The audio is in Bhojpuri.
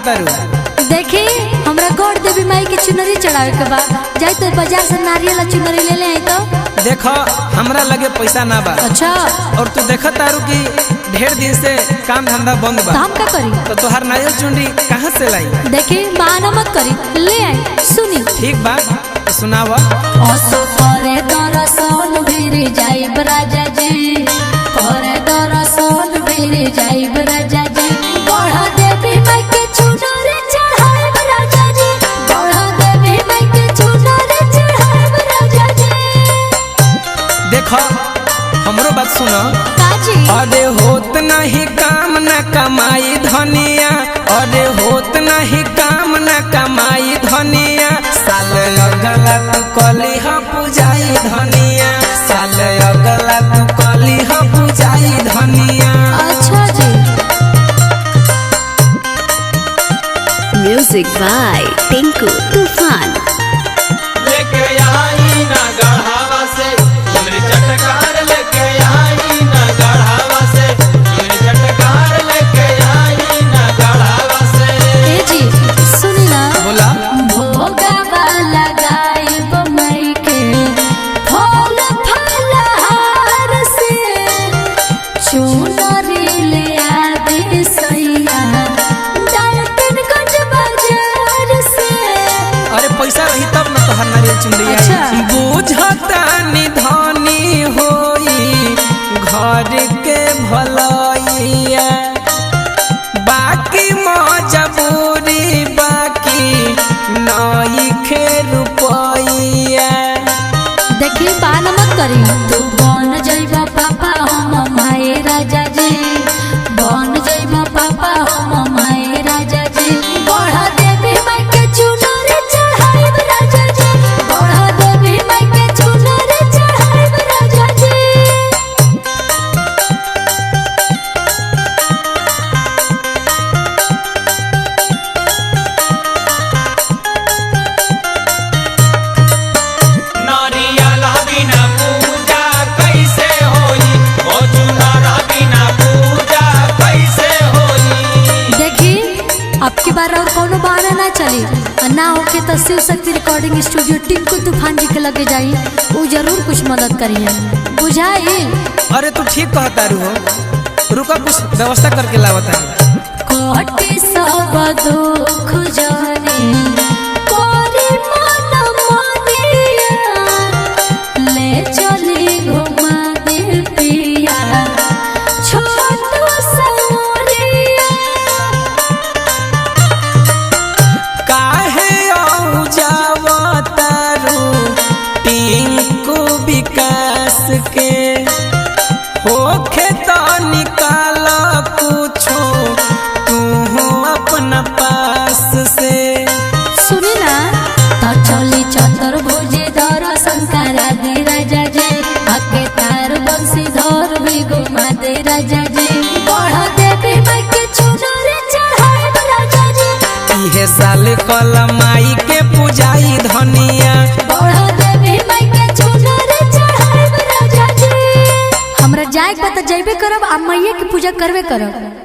कहतारू? देखी हमरा गौर देवी माई की चुनरी चढ़ावे के बा, जाई तो बाजार से नारियल चुनरी ले ले आई तो। देखो हमरा लगे पैसा ना बा। अच्छा। और तू देखत तारू कि ढेर दिन से काम धंधा बंद बा। तो हम का करी? तो तोहार नारियल चुनरी कहाँ से लाई? देखी बहाना मत करी, ले आई सुनी। ठीक बा तो सुनावा। असो करे दरसन भिरी जाइब राजा जी, करे दरसन भिरी जाइब राजा जी, बढ़ा देवी माई के चुनरी चढ़ाइब राजा जी, बढ़ा देवी माई के चुनरी चढ़ाइब राजा जी। देखो हमरो बात सुनो। काजी? अरे होत नहीं काम न कमाई धनिया, अरे होत नहीं काम न कमाई धनिया, साल अगला तू कली ह पूजाई धनिया, साल अगला तू कली ह पूजाई धनिया। अच्छा जी। म्यूजिक बाय टिंकू तूफान। लेके आई ना गढ़ावा से चुनरी चटकार, लेके आई ना गढ़ावा से चुनरी चटकार, लेके आई ना गढ़ावा से। ए जी सुनी ना। बोला। भोगावा लगाइब माई के फल फलहार से, चुनरी ले आदि सैया डाल्टनगंज बाजार से। अरे पैसा रही तब न तोहर नारियल चुनरी आई। अच्छा। बुझता निधनी होई घर के भलैया, बाकी मजबूरी बाकी नई खे रुपैया। देखी बान मत करी, तू बन जइबा पापा हम माए राजा जी, बन जइबा पापा हम माए राजा जी, बढ़ा देवी माई के चुनरी चढ़ाइब राजा जी, बढ़ा देवी माई के चुनरी चढ़ाइब राजा जी। नारियल बिना पूजा कैसे होई, ओ चुनरा बिना पूजा कैसे होई। देखी अब की बार और कोनो बहाना ना चली, और ना होके तो शिव शक्ति रिकॉर्डिंग स्टूडियो टिंकू तूफान जी के लगे जाई, वो जरूर कुछ मदद करिए, बुझाई? अरे तू ठीक कहतारू हो, रुका कुछ व्यवस्था करके लावता। कोटि सब दुख जाने कोरी मन मानिया, ले चली घुमा दे पिया छोटू सौरिया। काहे औ जावतारू टिंकू विकास के, होखे तो निकाल कुछो तू अपना पास से। सुनी ना। तो चली चतुर्भुजी दर्शन करा दे राजा जी, आके तार बंशीधर भी घुमा दे राजा जी, बढ़ा देवी माई के चुनरी चढ़ाइब राजा जी, इहे साल कलमाई के पूजाई धनिया, बढ़ा देवी माई के चुनरी चढ़ाइब राजा जी। हमरा जाए के बता जइबे करब आ मैया की पूजा करबे करब।